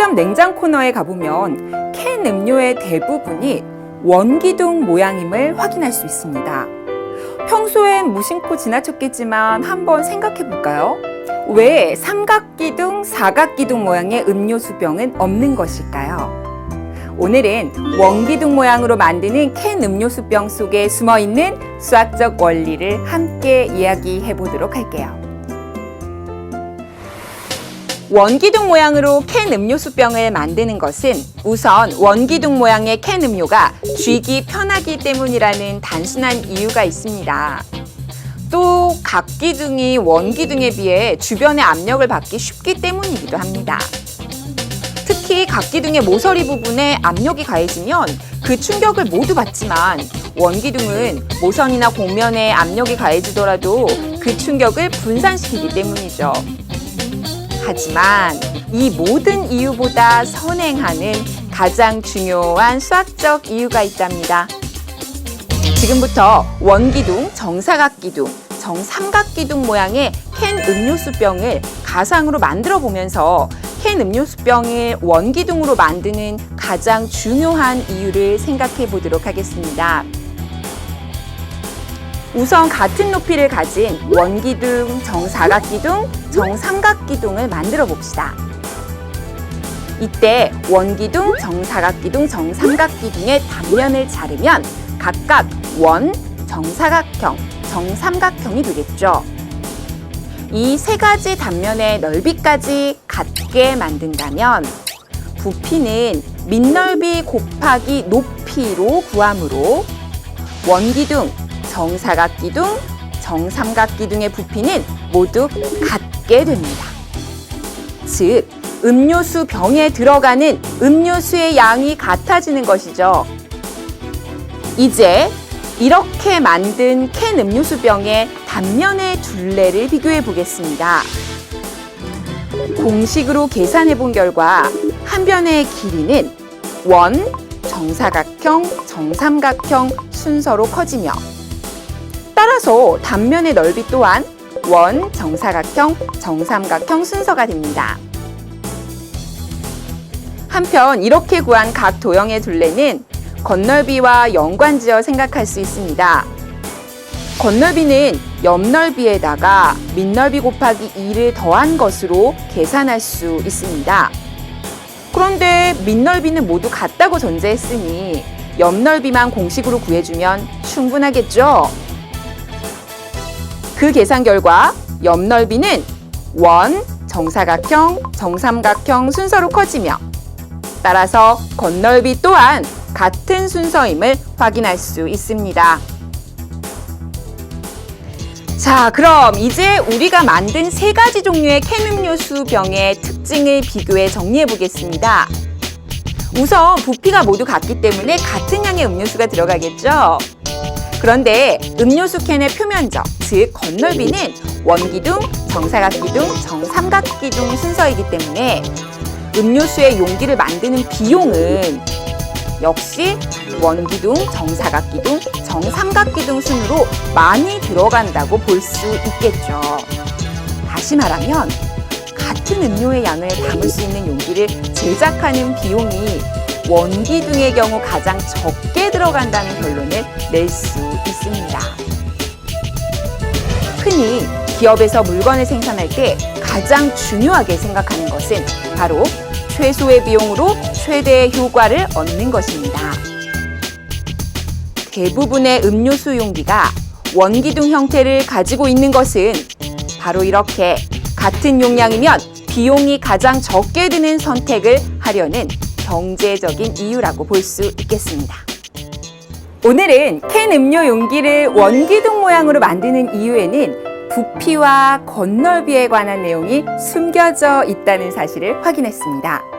편의점 냉장 코너에 가보면 캔 음료의 대부분이 원기둥 모양임을 확인할 수 있습니다. 평소엔 무심코 지나쳤겠지만 한번 생각해 볼까요? 왜 삼각기둥, 사각기둥 모양의 음료수병은 없는 것일까요? 오늘은 원기둥 모양으로 만드는 캔 음료수병 속에 숨어있는 수학적 원리를 함께 이야기해 보도록 할게요. 원기둥 모양으로 캔 음료수병을 만드는 것은 우선 원기둥 모양의 캔 음료가 쥐기 편하기 때문이라는 단순한 이유가 있습니다. 또 각 기둥이 원기둥에 비해 주변의 압력을 받기 쉽기 때문이기도 합니다. 특히 각 기둥의 모서리 부분에 압력이 가해지면 그 충격을 모두 받지만 원기둥은 모선이나 곡면에 압력이 가해지더라도 그 충격을 분산시키기 때문이죠. 하지만 이 모든 이유보다 선행하는 가장 중요한 수학적 이유가 있답니다. 지금부터 원기둥, 정사각기둥, 정삼각기둥 모양의 캔 음료수병을 가상으로 만들어 보면서 캔 음료수병을 원기둥으로 만드는 가장 중요한 이유를 생각해 보도록 하겠습니다. 우선 같은 높이를 가진 원기둥, 정사각기둥, 정삼각기둥을 만들어 봅시다. 이때 원기둥, 정사각기둥, 정삼각기둥의 단면을 자르면 각각 원, 정사각형, 정삼각형이 되겠죠. 이 세 가지 단면의 넓이까지 같게 만든다면 부피는 밑넓이 곱하기 높이로 구하므로 원기둥, 정사각기둥, 정삼각기둥의 부피는 모두 같게 됩니다. 즉, 음료수 병에 들어가는 음료수의 양이 같아지는 것이죠. 이제 이렇게 만든 캔 음료수 병의 단면의 둘레를 비교해 보겠습니다. 공식으로 계산해 본 결과 한 변의 길이는 원, 정사각형, 정삼각형 순서로 커지며 따라서 단면의 넓이 또한 원, 정사각형, 정삼각형 순서가 됩니다. 한편 이렇게 구한 각 도형의 둘레는 겉넓이와 연관지어 생각할 수 있습니다. 겉넓이는 옆넓이에다가 밑넓이 곱하기 2를 더한 것으로 계산할 수 있습니다. 그런데 밑넓이는 모두 같다고 전제했으니 옆넓이만 공식으로 구해주면 충분하겠죠? 그 계산 결과 옆넓이는 원, 정사각형, 정삼각형 순서로 커지며 따라서 겉넓이 또한 같은 순서임을 확인할 수 있습니다. 자, 그럼 이제 우리가 만든 세 가지 종류의 캔 음료수 병의 특징을 비교해 정리해 보겠습니다. 우선 부피가 모두 같기 때문에 같은 양의 음료수가 들어가겠죠? 그런데 음료수 캔의 표면적, 즉 겉넓이는 원기둥, 정사각기둥, 정삼각기둥 순서이기 때문에 음료수의 용기를 만드는 비용은 역시 원기둥, 정사각기둥, 정삼각기둥 순으로 많이 들어간다고 볼 수 있겠죠. 다시 말하면 같은 음료의 양을 담을 수 있는 용기를 제작하는 비용이 원기둥의 경우 가장 적게 들어간다는 결론을 낼 수 있습니다. 흔히 기업에서 물건을 생산할 때 가장 중요하게 생각하는 것은 바로 최소의 비용으로 최대의 효과를 얻는 것입니다. 대부분의 음료수 용기가 원기둥 형태를 가지고 있는 것은 바로 이렇게 같은 용량이면 비용이 가장 적게 드는 선택을 하려는 경제적인 이유라고 볼 수 있겠습니다. 오늘은 캔 음료 용기를 원기둥 모양으로 만드는 이유에는 부피와 겉넓이에 관한 내용이 숨겨져 있다는 사실을 확인했습니다.